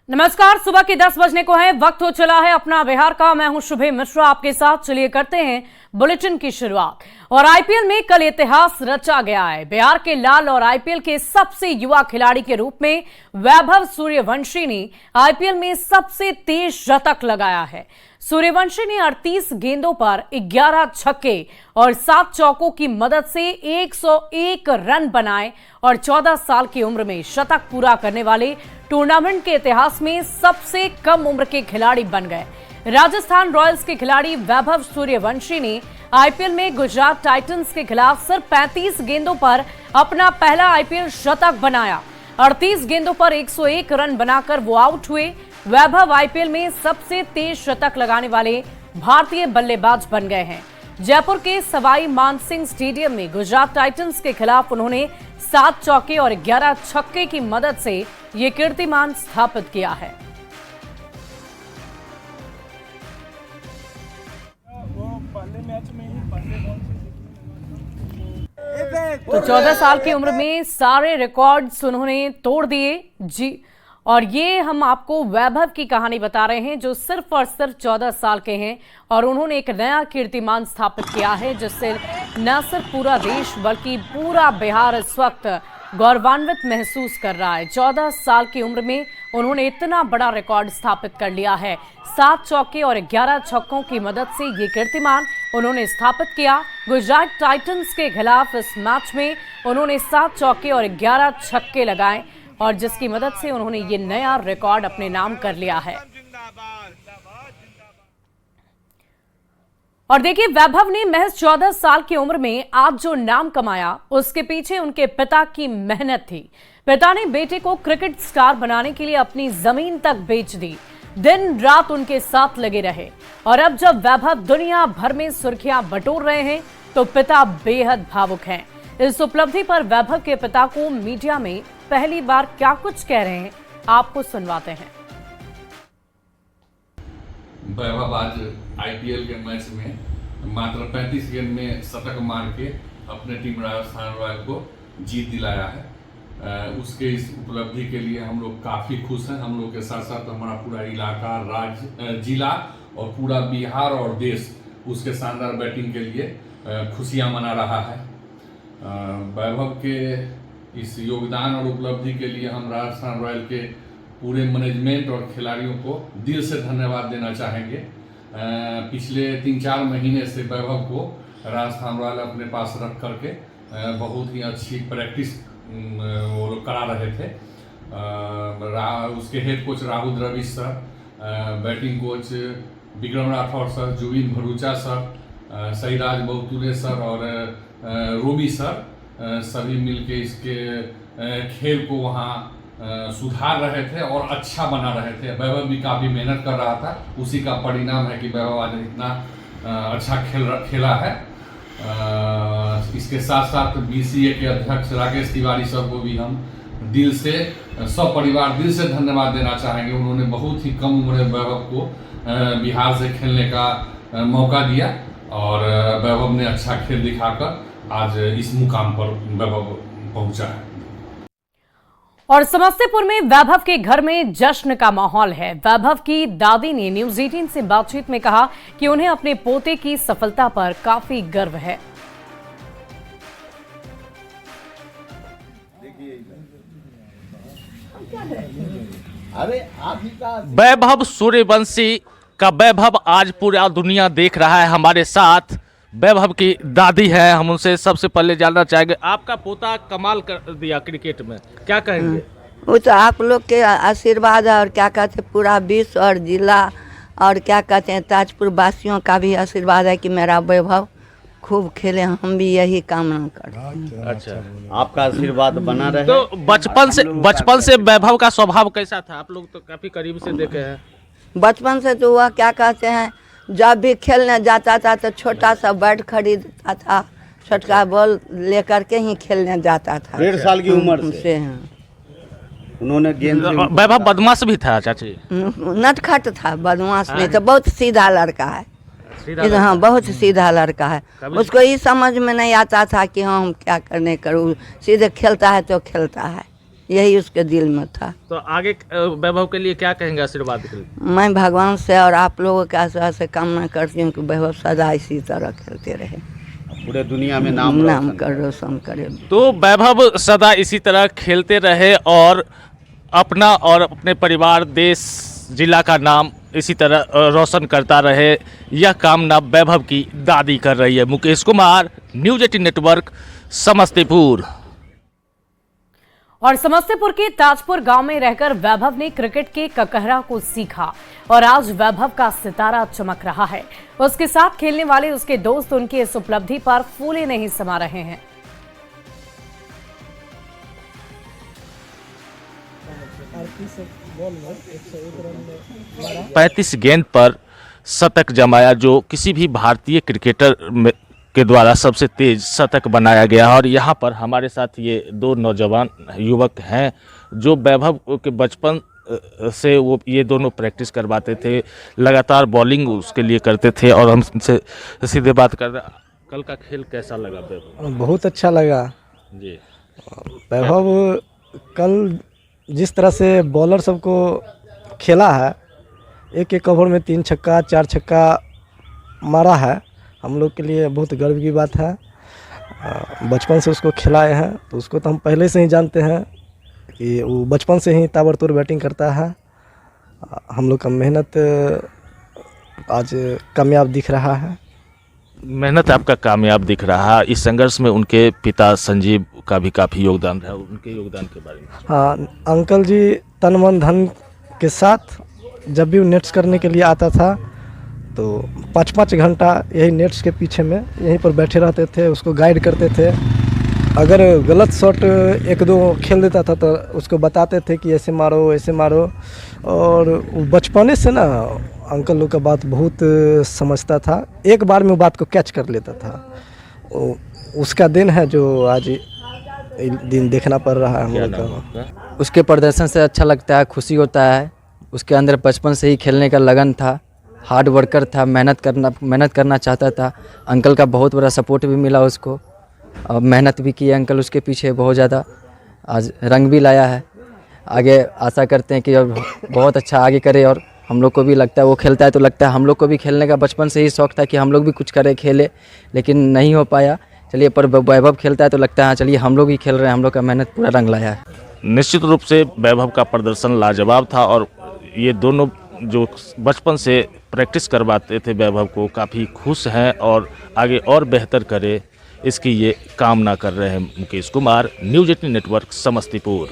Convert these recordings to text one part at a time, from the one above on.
नमस्कार, सुबह के 10 बजने को है। वक्त हो चला है अपना बिहार का। मैं हूं शुभे मिश्रा आपके साथ। चलिए करते हैं बुलेटिन की शुरुआत। और आईपीएल में कल इतिहास रचा गया है। बिहार के लाल और आईपीएल के सबसे युवा खिलाड़ी के रूप में वैभव सूर्यवंशी ने आईपीएल में सबसे तेज शतक लगाया है। सूर्यवंशी ने 38 गेंदों पर 11 छक्के और 7 चौकों की मदद से 101 रन बनाए और 14 साल की उम्र में शतक पूरा करने वाले टूर्नामेंट के इतिहास में सबसे कम उम्र के खिलाड़ी बन गए। राजस्थान रॉयल्स के खिलाड़ी वैभव सूर्यवंशी ने आईपीएल में गुजरात टाइटंस के खिलाफ सिर्फ 35 गेंदों पर अपना पहला आईपीएल शतक बनाया। 38 गेंदों पर 101 रन बनाकर वो आउट हुए। वैभव आईपीएल में सबसे तेज शतक लगाने वाले भारतीय बल्लेबाज बन गए हैं। जयपुर के सवाई मानसिंह स्टेडियम में गुजरात टाइटंस के खिलाफ उन्होंने 7 चौके और 11 छक्के की मदद से ये कीर्तिमान स्थापित किया है। तो 14 साल की उम्र में सारे रिकॉर्ड्स उन्होंने तोड़ दिए जी। और ये हम आपको वैभव की कहानी बता रहे हैं जो सिर्फ और सिर्फ 14 साल के हैं और उन्होंने एक नया कीर्तिमान स्थापित किया है जिससे न सिर्फ पूरा देश बल्कि पूरा बिहार इस वक्त गौरवान्वित महसूस कर रहा है। 14 साल की उम्र में उन्होंने इतना बड़ा रिकॉर्ड स्थापित कर लिया है। 7 चौके और 11 छक्कों की मदद से ये कीर्तिमान उन्होंने स्थापित किया। गुजरात टाइटंस के खिलाफ इस मैच में उन्होंने 7 चौके और 11 छक्के लगाए और जिसकी मदद से उन्होंने ये नया रिकॉर्ड अपने नाम कर लिया है। और देखिए, वैभव ने महज 14 साल की उम्र में आज जो नाम कमाया उसके पीछे उनके पिता की मेहनत थी। पिता ने बेटे को क्रिकेट स्टार बनाने के लिए अपनी जमीन तक बेच दी। दिन रात उनके साथ लगे रहे और अब जब वैभव दुनिया भर में सुर्खियां बटोर रहे हैं तो पिता बेहद भावुक हैं। इस उपलब्धि पर वैभव के पिता को मीडिया में पहली बार क्या कुछ कह रहे हैं, आपको सुनवाते हैं। वैभव आज आईपीएल के मैच में मात्र 35 गेंद में शतक मार के अपने टीम राजस्थान रॉयल को जीत दिलाया है। उसके इस उपलब्धि के लिए हम लोग काफ़ी खुश हैं। हम लोग के साथ साथ हमारा पूरा इलाका, राज्य, जिला और पूरा बिहार और देश उसके शानदार बैटिंग के लिए खुशियां मना रहा है। वैभव के इस योगदान और उपलब्धि के लिए हम राजस्थान रॉयल के पूरे मैनेजमेंट और खिलाड़ियों को दिल से धन्यवाद देना चाहेंगे। पिछले 3-4 महीने से वैभव को राजस्थान रॉयल अपने पास रख करके बहुत ही अच्छी प्रैक्टिस वो लोग करा रहे थे। उसके head coach Rahul Dravid sir, batting coach Vikram Rathour sir, Zubin Bharucha sir, Sairaj Bahutule sir और रोमी सर सभी मिलके इसके खेल को वहाँ सुधार रहे थे और अच्छा बना रहे थे। वैभव भी काफ़ी मेहनत कर रहा था, उसी का परिणाम है कि वैभव आज इतना अच्छा खेला है। इसके साथ साथ बीसीए के अध्यक्ष राकेश तिवारी सर को भी हम दिल से, सब परिवार दिल से धन्यवाद देना चाहेंगे। उन्होंने बहुत ही कम उम्र में वैभव को बिहार से खेलने का मौका दिया और वैभव ने अच्छा खेल दिखाकर आज इस मुकाम पर वैभव पहुंचा है। और समस्तीपुर में वैभव के घर में जश्न का माहौल है। वैभव की दादी ने न्यूज 18 से बातचीत में कहा कि उन्हें अपने पोते की सफलता पर काफी गर्व है। वैभव सूर्यवंशी का वैभव आज पूरा दुनिया देख रहा है। हमारे साथ वैभव की दादी है, हम उनसे सबसे पहले जानना चाहेंगे, आपका पोता कमाल कर दिया क्रिकेट में, क्या कहेंगे? वो तो आप लोग के आशीर्वाद है और क्या कहते हैं पूरा विश्व और जिला और क्या कहते हैं ताजपुर वासियों का भी आशीर्वाद है कि मेरा वैभव खूब खेले। हम भी यही कामना करते हैं। अच्छा, आपका आशीर्वाद बना रहे। तो बचपन से वैभव का स्वभाव कैसा था? आप लोग तो काफी करीब से देखे हैं। बचपन से तो वह क्या कहते हैं जब भी खेलने जाता था तो छोटा सा बैट खरीदता था, छोटका बॉल लेकर के ही खेलने जाता था। 1.5 साल की उम्र से उन्होंने गेंद। वैभव बदमाश भी था चाची? नटखट था, बदमाश नहीं तो बहुत सीधा लड़का है। हाँ, बहुत सीधा लड़का है। उसको ये समझ में नहीं आता था कि हाँ हम क्या करने करूँ, सीधे खेलता है तो खेलता है। यही उसके दिल में था। तो आगे वैभव के लिए क्या कहेंगे आशीर्वाद के लिए? मैं भगवान से और आप लोगों के आशीर्वाद से कामना करती हूँ कि वैभव सदा इसी तरह खेलते रहे, पूरे दुनिया में नाम रोशन करे। तो वैभव सदा इसी तरह खेलते रहे और अपना और अपने परिवार, देश, जिला का नाम इसी तरह रोशन करता रहे, यह कामना वैभव की दादी कर रही है। Mukesh Kumar, news 18 network, Samastipur. और समस्तीपुर के ताजपुर गांव में रहकर वैभव ने क्रिकेट के ककहरा को सीखा और आज वैभव का सितारा चमक रहा है। उसके साथ खेलने वाले उसके दोस्त उनकी इस उपलब्धि पर फूले नहीं समा रहे हैं। पैंतीस गेंद पर शतक जमाया, जो किसी भी भारतीय क्रिकेटर के द्वारा सबसे तेज शतक बनाया गया। और यहाँ पर हमारे साथ ये दो नौजवान युवक हैं जो वैभव के बचपन से वो ये दोनों प्रैक्टिस करवाते थे, लगातार बॉलिंग उसके लिए करते थे। और हम उनसे सीधे बात कर रहे हैं, कल का खेल कैसा लगा वैभव? बहुत अच्छा लगा जी। वैभव कल जिस तरह से बॉलर सबको खेला है, एक एक ओवर में 3 छक्का 4 छक्का मारा है, हम लोग के लिए बहुत गर्व की बात है। बचपन से उसको खिलाए हैं तो उसको तो हम पहले से ही जानते हैं कि वो बचपन से ही ताबड़तोड़ बैटिंग करता है। हम लोग का मेहनत आज कामयाब दिख रहा है। मेहनत आपका कामयाब दिख रहा है। इस संघर्ष में उनके पिता संजीव का भी काफ़ी योगदान रहा, उनके योगदान के बारे में? हाँ, अंकल जी तन मन धन के साथ जब भी वो नेट्स करने के लिए आता था तो 5-5 घंटा यही नेट्स के पीछे में यहीं पर बैठे रहते थे, उसको गाइड करते थे। अगर गलत शॉट 1-2 खेल देता था तो उसको बताते थे कि ऐसे मारो ऐसे मारो। और बचपने से ना अंकल लोग का बात बहुत समझता था, एक बार में वो बात को कैच कर लेता था। उसका दिन है जो आज दिन देखना पड़ रहा है हम लोग का। उसके प्रदर्शन से अच्छा लगता है, खुशी होता है। उसके अंदर बचपन से ही खेलने का लगन था, हार्ड वर्कर था, मेहनत करना चाहता था। अंकल का बहुत बड़ा सपोर्ट भी मिला उसको और मेहनत भी की अंकल उसके पीछे बहुत ज़्यादा, आज रंग भी लाया है। आगे आशा करते हैं कि अब बहुत अच्छा आगे करे। और हम लोग को भी लगता है वो खेलता है तो लगता है हम लोग को भी खेलने का बचपन से ही शौक़ था कि हम लोग भी कुछ करें, खेले, लेकिन नहीं हो पाया। चलिए, पर वैभव खेलता है तो लगता है हाँ चलिए हम लोग ही खेल रहे हैं, हम लोग का मेहनत पूरा रंग लाया है। निश्चित रूप से वैभव का प्रदर्शन लाजवाब था और ये दोनों जो बचपन से प्रैक्टिस करवाते थे वैभव को, काफ़ी खुश हैं और आगे और बेहतर करे इसकी ये कामना कर रहे हैं। Mukesh Kumar, news 18 network, Samastipur.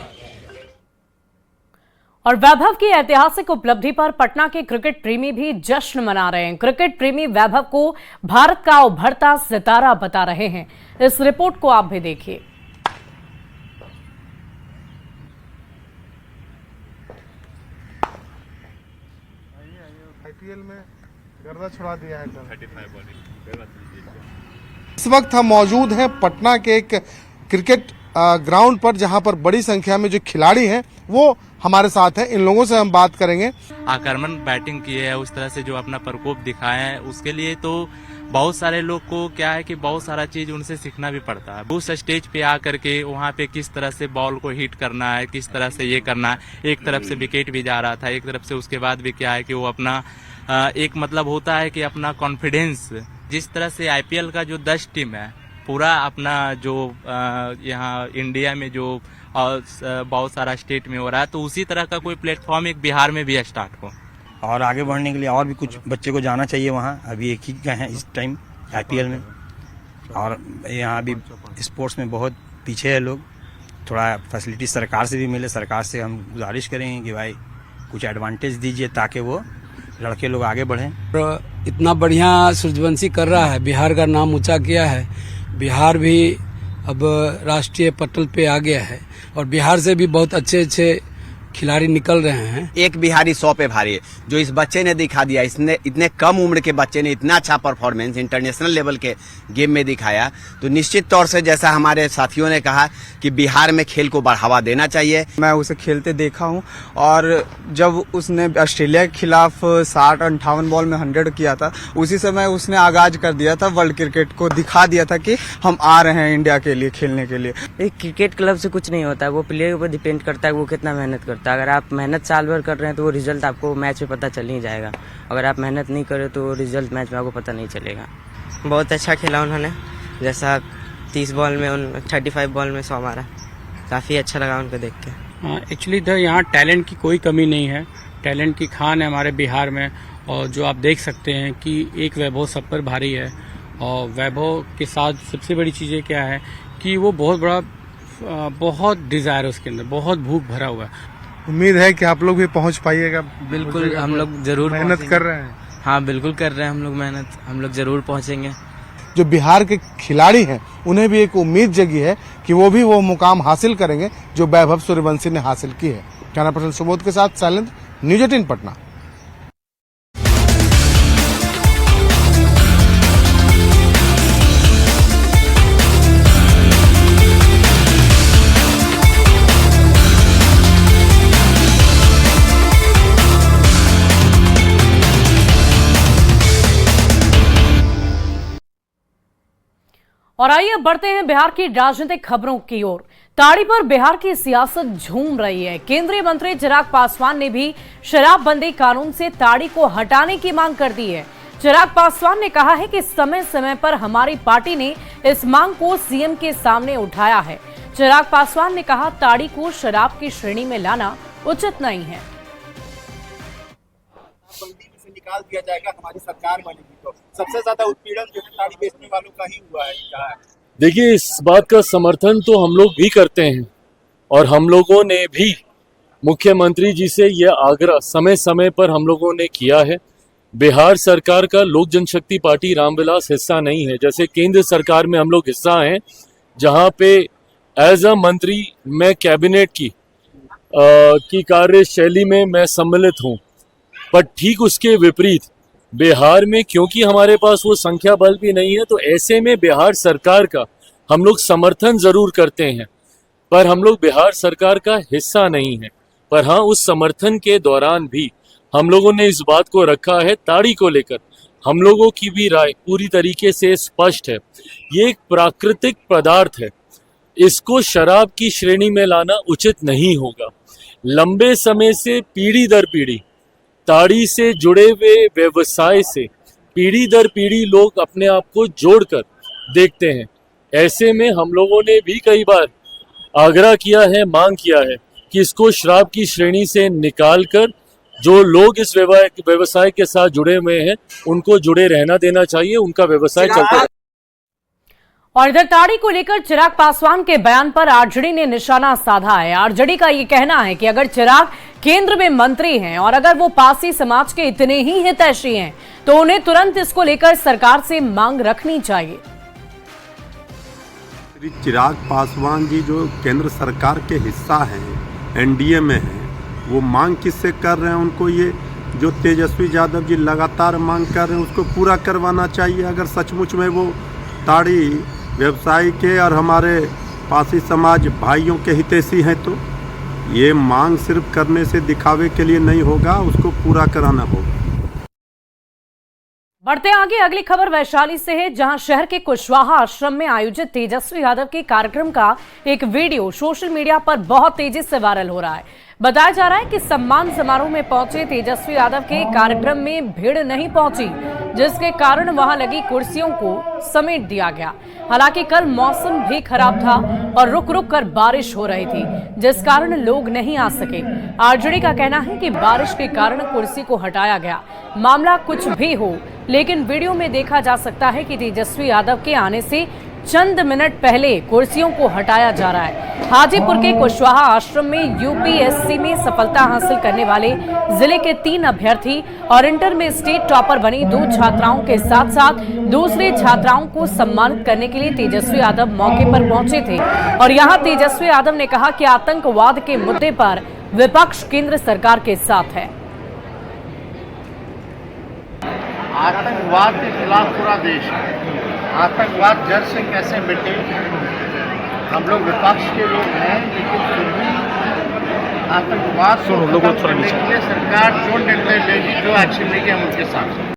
और वैभव की ऐतिहासिक उपलब्धि पर पटना के क्रिकेट प्रेमी भी जश्न मना रहे हैं। क्रिकेट प्रेमी वैभव को भारत का उभरता सितारा बता रहे हैं। इस रिपोर्ट को आप भी देखिए। आईपीएल में गर्दा छुड़ा दिया है। 35 बॉलिंग। इस वक्त हम मौजूद हैं पटना के एक क्रिकेट ग्राउंड पर, जहां पर बड़ी संख्या में जो खिलाड़ी हैं वो हमारे साथ हैं। इन लोगों से हम बात करेंगे। आक्रमण बैटिंग किए है, उस तरह से जो अपना प्रकोप दिखाए हैं, उसके लिए तो बहुत सारे लोग को क्या है कि बहुत सारा चीज उनसे सीखना भी पड़ता है। उस स्टेज पे आकर के वहाँ पे किस तरह से बॉल को हिट करना है, किस तरह से ये करना है। एक तरफ से विकेट भी जा रहा था, एक तरफ से उसके बाद भी क्या है कि वो अपना एक मतलब होता है कि अपना कॉन्फिडेंस, जिस तरह से आईपीएल का जो 10 टीम है पूरा अपना जो यहाँ इंडिया में जो बहुत सारा स्टेट में हो रहा है, तो उसी तरह का कोई प्लेटफॉर्म एक बिहार में भी स्टार्ट हो और आगे बढ़ने के लिए और भी कुछ बच्चे को जाना चाहिए वहाँ। अभी एक ही का है इस टाइम आईपीएल में, और यहाँ अभी स्पोर्ट्स में बहुत पीछे है लोग। थोड़ा फैसिलिटी सरकार से भी मिले, सरकार से हम गुजारिश करेंगे कि भाई कुछ एडवांटेज दीजिए ताकि वो लड़के लोग आगे बढ़ें। इतना बढ़िया सूर्यवंशी कर रहा है, बिहार का नाम ऊंचा किया है। बिहार भी अब राष्ट्रीय पटल पे आ गया है और बिहार से भी बहुत अच्छे अच्छे खिलाड़ी निकल रहे हैं। एक बिहारी 100 पे भारी है, जो इस बच्चे ने दिखा दिया। इसने इतने कम उम्र के बच्चे ने इतना अच्छा परफॉर्मेंस इंटरनेशनल लेवल के गेम में दिखाया, तो निश्चित तौर से जैसा हमारे साथियों ने कहा कि बिहार में खेल को बढ़ावा देना चाहिए। मैं उसे खेलते देखा हूं, और जब उसने ऑस्ट्रेलिया के खिलाफ 60-58 बॉल में 100 किया था, उसी समय उसने आगाज कर दिया था, वर्ल्ड क्रिकेट को दिखा दिया था कि हम आ रहे हैं इंडिया के लिए खेलने के लिए। एक क्रिकेट क्लब से कुछ नहीं होता है, वो प्लेयर के ऊपर डिपेंड करता है वो कितना मेहनत करता है। अगर आप मेहनत साल भर कर रहे हैं तो वो रिजल्ट आपको मैच में पता चल ही जाएगा। अगर आप मेहनत नहीं करें तो रिजल्ट मैच में आपको पता नहीं चलेगा। बहुत अच्छा खेला उन्होंने, जैसा 30 बॉल में 35 बॉल में 100 मारा, काफ़ी अच्छा लगा उनको देख के। एक्चुअली यहाँ टैलेंट की कोई कमी नहीं है, टैलेंट की खान है हमारे बिहार में। और जो आप देख सकते हैं कि एक वैभव सब पर भारी है, और वैभव के साथ सबसे बड़ी चीज़ें क्या है कि वो बहुत डिज़ायर है उसके अंदर, बहुत भूख भरा हुआ है। उम्मीद है कि आप लोग भी पहुंच पाइएगा। बिल्कुल, हम लोग जरूर मेहनत कर रहे हैं। हाँ बिल्कुल कर रहे हैं हम लोग मेहनत, हम लोग जरूर पहुंचेंगे। जो बिहार के खिलाड़ी हैं उन्हें भी एक उम्मीद जगी है कि वो भी वो मुकाम हासिल करेंगे जो वैभव सूर्यवंशी ने हासिल की है। कैमरा पर्सन सुबोध के साथ शैलेंद्र, न्यूज 18 पटना। और आइए अब बढ़ते हैं बिहार की राजनीतिक खबरों की ओर। ताड़ी पर बिहार की सियासत झूम रही है। केंद्रीय मंत्री चिराग पासवान ने भी शराबबंदी कानून से ताड़ी को हटाने की मांग कर दी है। चिराग पासवान ने कहा है कि समय समय पर हमारी पार्टी ने इस मांग को सीएम के सामने उठाया है। चिराग पासवान ने कहा, ताड़ी को शराब की श्रेणी में लाना उचित नहीं है। निकाल दिया जाएगा, हमारी सरकार बनेगी तो सबसे ज्यादा उत्पीड़न जो है ताड़ी बेचने वालों का ही हुआ है। क्या है? देखिए, इस बात का समर्थन तो हम लोग भी करते हैं, और हम लोगों ने भी मुख्यमंत्री जी से यह आग्रह समय समय पर हम लोगों ने किया है। बिहार सरकार का लोक जनशक्ति पार्टी रामविलास हिस्सा नहीं है। जैसे केंद्र सरकार में हम लोग हिस्सा हैं, जहां पे एज अ मंत्री मैं कैबिनेट की कार्यशैली में मैं सम्मिलित हूं, पर ठीक उसके विपरीत बिहार में क्योंकि हमारे पास वो संख्या बल भी नहीं है, तो ऐसे में बिहार सरकार का हम लोग समर्थन जरूर करते हैं, पर हम लोग बिहार सरकार का हिस्सा नहीं है। पर हाँ, उस समर्थन के दौरान भी हम लोगों ने इस बात को रखा है, ताड़ी को लेकर हम लोगों की भी राय पूरी तरीके से स्पष्ट है। ये एक प्राकृतिक पदार्थ है, इसको शराब की श्रेणी में लाना उचित नहीं होगा। लंबे समय से पीढ़ी दर पीढ़ी ताड़ी से जुड़े हुए व्यवसाय से पीढ़ी दर पीढ़ी लोग अपने आप को जोड़कर देखते हैं। ऐसे में हम लोगों ने भी कई बार आग्रह किया है, मांग किया है कि इसको शराब की श्रेणी से निकालकर जो लोग इस व्यवसाय के साथ जुड़े हुए हैं उनको जुड़े रहना देना चाहिए, उनका व्यवसाय चलता है। और इधर ताड़ी को लेकर चिराग पासवान के बयान पर आरजेडी ने निशाना साधा है। आरजेडी का ये कहना है कि अगर चिराग केंद्र में मंत्री हैं और अगर वो पासी समाज के इतने ही हितैषी हैं तो उन्हें तुरंत इसको लेकर सरकार से मांग रखनी चाहिए। चिराग पासवान जी जो केंद्र सरकार के हिस्सा हैं, एनडीए में हैं, वो मांग किससे कर रहे हैं? उनको ये जो तेजस्वी यादव जी लगातार मांग कर रहे हैं उसको पूरा करवाना चाहिए। अगर सचमुच में वो ताड़ी व्यवसायी के और हमारे पासी समाज भाइयों के हितैषी हैं तो ये मांग सिर्फ करने से दिखावे के लिए नहीं होगा, उसको पूरा कराना होगा। बढ़ते आगे, अगली खबर वैशाली से है, जहां शहर के कुशवाहा आश्रम में आयोजित तेजस्वी यादव के कार्यक्रम का एक वीडियो सोशल मीडिया पर बहुत तेजी से वायरल हो रहा है। बताया जा रहा है कि सम्मान समारोह में पहुंचे तेजस्वी यादव के कार्यक्रम में भीड़ नहीं पहुंची, जिसके कारण वहां लगी कुर्सियों को समेट दिया गया। हालांकि कल मौसम भी खराब था और रुक रुक कर बारिश हो रही थी, जिस कारण लोग नहीं आ सके। आरजेडी का कहना है कि बारिश के कारण कुर्सी को हटाया गया। मामला कुछ भी हो, लेकिन वीडियो में देखा जा सकता है कि तेजस्वी यादव के आने से चंद मिनट पहले कुर्सियों को हटाया जा रहा है। हाजीपुर के कुशवाहा आश्रम में यूपीएससी में सफलता हासिल करने वाले जिले के 3 अभ्यर्थी और इंटर में स्टेट टॉपर बनी 2 छात्राओं के साथ साथ दूसरे छात्राओं को सम्मानित करने के लिए तेजस्वी यादव मौके पर पहुंचे थे। और यहां तेजस्वी यादव ने कहा कि आतंकवाद के मुद्दे पर विपक्ष केंद्र सरकार के साथ है। आतंकवाद के खिलाफ पूरा देश है। आतंकवाद जड़ से कैसे मिटे, हम लोग विपक्ष के लोग हैं, लेकिन फिर भी आतंकवाद को खत्म करने के लिए सरकार जो निर्णय लेगी, जो एक्शन लेगी, हम उनके साथ हैं।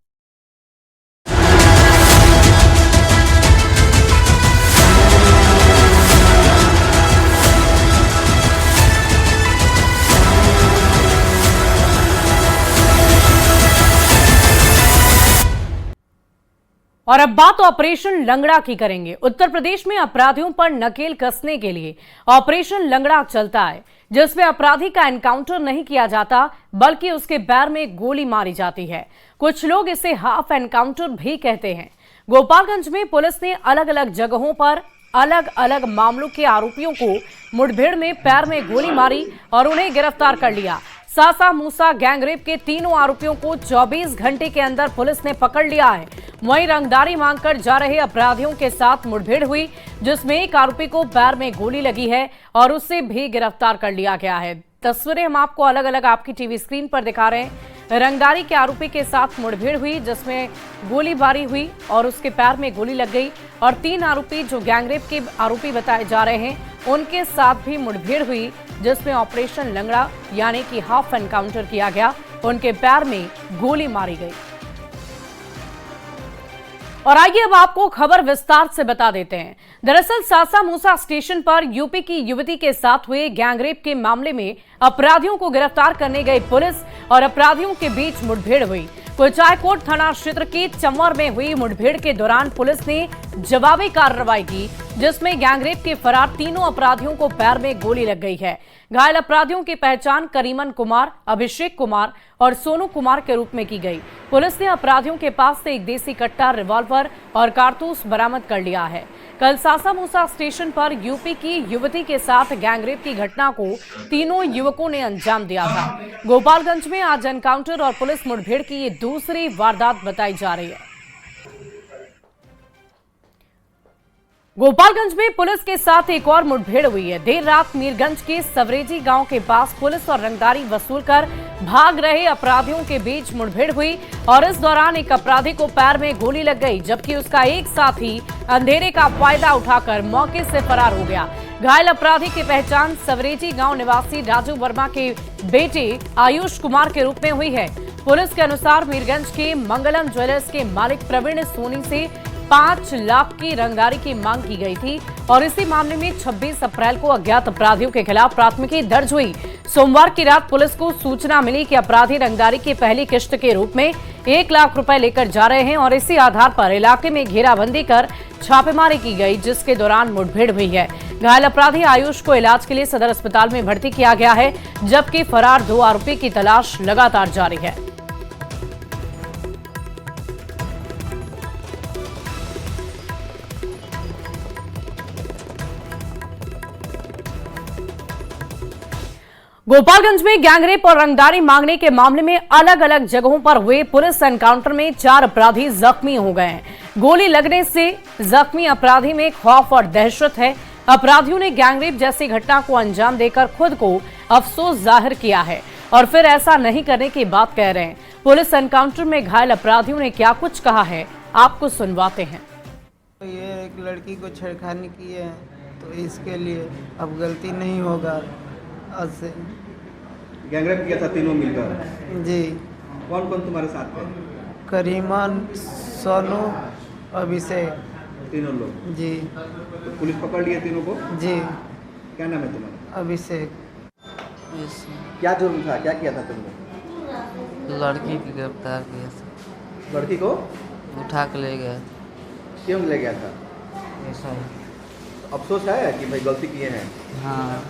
और अब बात ऑपरेशन लंगड़ा की करेंगे। उत्तर प्रदेश में अपराधियों पर नकेल कसने के लिए ऑपरेशन लंगड़ा चलता है, जिसमें अपराधी का एनकाउंटर नहीं किया जाता बल्कि उसके पैर में गोली मारी जाती है। कुछ लोग इसे हाफ एनकाउंटर भी कहते हैं। गोपालगंज में पुलिस ने अलग अलग जगहों पर अलग अलग मामलों के आरोपियों को मुठभेड़ में पैर में गोली मारी और उन्हें गिरफ्तार कर लिया। सासा मूसा गैंगरेप के तीनों आरोपियों को 24 घंटे के अंदर पुलिस ने पकड़ लिया है। वहीं रंगदारी मांगकर जा रहे अपराधियों के साथ मुठभेड़ हुई, जिसमें एक आरोपी को पैर में गोली लगी है और उसे भी गिरफ्तार कर लिया गया है। तस्वीरें हम आपको अलग अलग आपकी टीवी स्क्रीन पर दिखा रहे हैं। रंगदारी के आरोपी के साथ मुठभेड़ हुई, जिसमें गोलीबारी हुई और उसके पैर में गोली लग गई और 3 आरोपी जो गैंगरेप के आरोपी बताए जा रहे हैं, उनके साथ भी मुठभेड़ हुई, जिसमें ऑपरेशन लंगड़ा यानी कि हाफ एनकाउंटर किया गया। उनके पैर में गोली मारी गई। और आइए अब आपको खबर विस्तार से बता देते हैं। दरअसल सासा मूसा स्टेशन पर यूपी की युवती के साथ हुए गैंगरेप के मामले में अपराधियों को गिरफ्तार करने गई पुलिस और अपराधियों के बीच मुठभेड़ हुई। कुचायकोट थाना क्षेत्र के चंवर में हुई मुठभेड़ के दौरान पुलिस ने जवाबी कार्रवाई की, जिसमें गैंगरेप के फरार तीनों अपराधियों को पैर में गोली लग गई है। घायल अपराधियों की पहचान करीमन कुमार, अभिषेक कुमार और सोनू कुमार के रूप में की गई। पुलिस ने अपराधियों के पास से एक देसी कट्टा, रिवॉल्वर और कारतूस बरामद कर लिया है। कल सासा मूसा स्टेशन पर यूपी की युवती के साथ गैंगरेप की घटना को तीनों युवकों ने अंजाम दिया था। गोपालगंज में आज एनकाउंटर और पुलिस मुठभेड़ की ये दूसरी वारदात बताई जा रही है। गोपालगंज में पुलिस के साथ एक और मुठभेड़ हुई है। देर रात मीरगंज के सवरेजी गांव के पास पुलिस और रंगदारी वसूलकर भाग रहे अपराधियों के बीच मुठभेड़ हुई और इस दौरान एक अपराधी को पैर में गोली लग गई, जबकि उसका एक साथी अंधेरे का फायदा उठाकर मौके से फरार हो गया। घायल अपराधी की पहचान सवरेजी गांव निवासी राजू वर्मा के बेटे आयुष कुमार के रूप में हुई है। पुलिस के अनुसार मीरगंज के मंगलम ज्वेलर्स के मालिक प्रवीण सोनी से 5 लाख की रंगदारी की मांग की गई थी और इसी मामले में 26 अप्रैल को अज्ञात अपराधियों के खिलाफ प्राथमिकी दर्ज हुई। सोमवार की रात पुलिस को सूचना मिली कि अपराधी रंगदारी की पहली किश्त के रूप में 1 लाख रुपए लेकर जा रहे हैं और इसी आधार पर इलाके में घेराबंदी कर छापेमारी की गई, जिसके दौरान मुठभेड़ हुई है। घायल अपराधी आयुष को इलाज के लिए सदर अस्पताल में भर्ती किया गया है, जबकि फरार 2 आरोपी की तलाश लगातार जारी है। गोपालगंज में गैंगरेप और रंगदारी मांगने के मामले में अलग अलग जगहों पर हुए पुलिस एनकाउंटर में 4 अपराधी जख्मी हो गए हैं। गोली लगने से जख्मी अपराधी में खौफ और दहशत है। अपराधियों ने गैंगरेप जैसी घटना को अंजाम देकर खुद को अफसोस जाहिर किया है और फिर ऐसा नहीं करने की बात कह रहे हैं। पुलिस एनकाउंटर में घायल अपराधियों ने क्या कुछ कहा है, आपको सुनवाते हैं। ये एक लड़की को छेड़खानी की है, तो इसके लिए अब गलती नहीं होगा। से गैंगरेप किया था तीनों मिलकर? जी। कौन कौन तुम्हारे साथ थे? करीमन, सोनू, अभिषेक। तीनों लोग? जी। तो पुलिस पकड़ लिए तीनों को? जी। क्या नाम है तुम्हारा? अभिषेक। क्या जुर्म था, क्या किया था तुमने? लड़की की गिरफ्तार किया था। लड़की को उठा के ले गया। क्यों ले गया था? ऐसा ही। अफसोस है कि भाई गलती किए हैं? हाँ।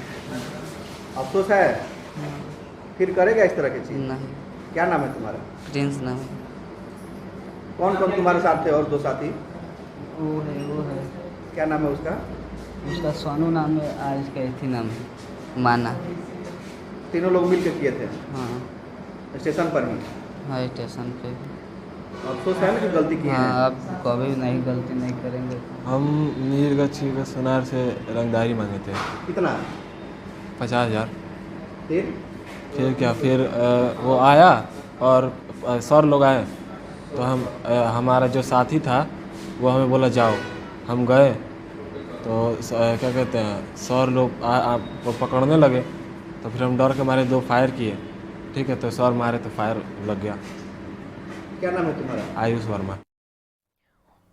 अफसोस है? फिर करेगा इस तरह की चीज? नहीं। क्या नाम है तुम्हारा? प्रिंस नाम है। कौन कौन तुम्हारे साथ थे और 2 साथी? वो है। क्या नाम है उसका? उसका सोनू नाम है, आज का इथी नाम है माना। तीनों लोग मिलकर किए थे? हाँ। स्टेशन पर ही? हाँ, स्टेशन पे। अफसोस है ना कि गलती की है? हाँ, अब कभी नहीं गलती नहीं करेंगे। हम मीरगंज के सोनार से रंगदारी मांगे थे। कितना? 50,000। फिर फिर क्या, फिर वो आया और सर लोग आए तो हमारा जो साथी था वो हमें बोला जाओ। हम गए तो क्या कहते हैं, सर लोग पकड़ने लगे तो फिर हम डर के मारे 2 फायर किए। ठीक है, तो सर मारे तो फायर लग गया। क्या नाम है तुम्हारा? आयुष वर्मा।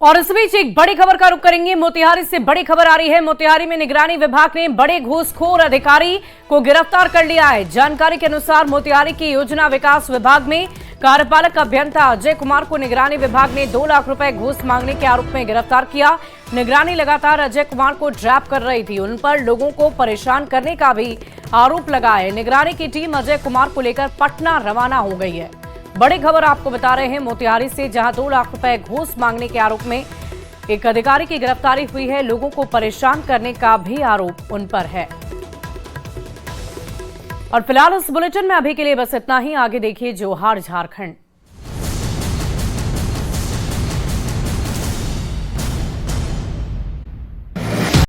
और इस बीच एक बड़ी खबर का रुख करेंगे। मोतिहारी से बड़ी खबर आ रही है। मोतिहारी में निगरानी विभाग ने बड़े घूसखोर अधिकारी को गिरफ्तार कर लिया है। जानकारी के अनुसार मोतिहारी की योजना विकास विभाग में कार्यपालक अभियंता अजय कुमार को निगरानी विभाग ने 2 लाख रुपए घूस मांगने के आरोप में गिरफ्तार किया। निगरानी लगातार अजय कुमार को ट्रैप कर रही थी। उन पर लोगों को परेशान करने का भी आरोप लगा है। निगरानी की टीम अजय कुमार को लेकर पटना रवाना हो गई है। बड़ी खबर आपको बता रहे हैं मोतिहारी से, जहां 2 लाख रुपए घूस मांगने के आरोप में एक अधिकारी की गिरफ्तारी हुई है। लोगों को परेशान करने का भी आरोप उन पर है। और फिलहाल इस बुलेटिन में अभी के लिए बस इतना ही। आगे देखिए जोहार झारखंड।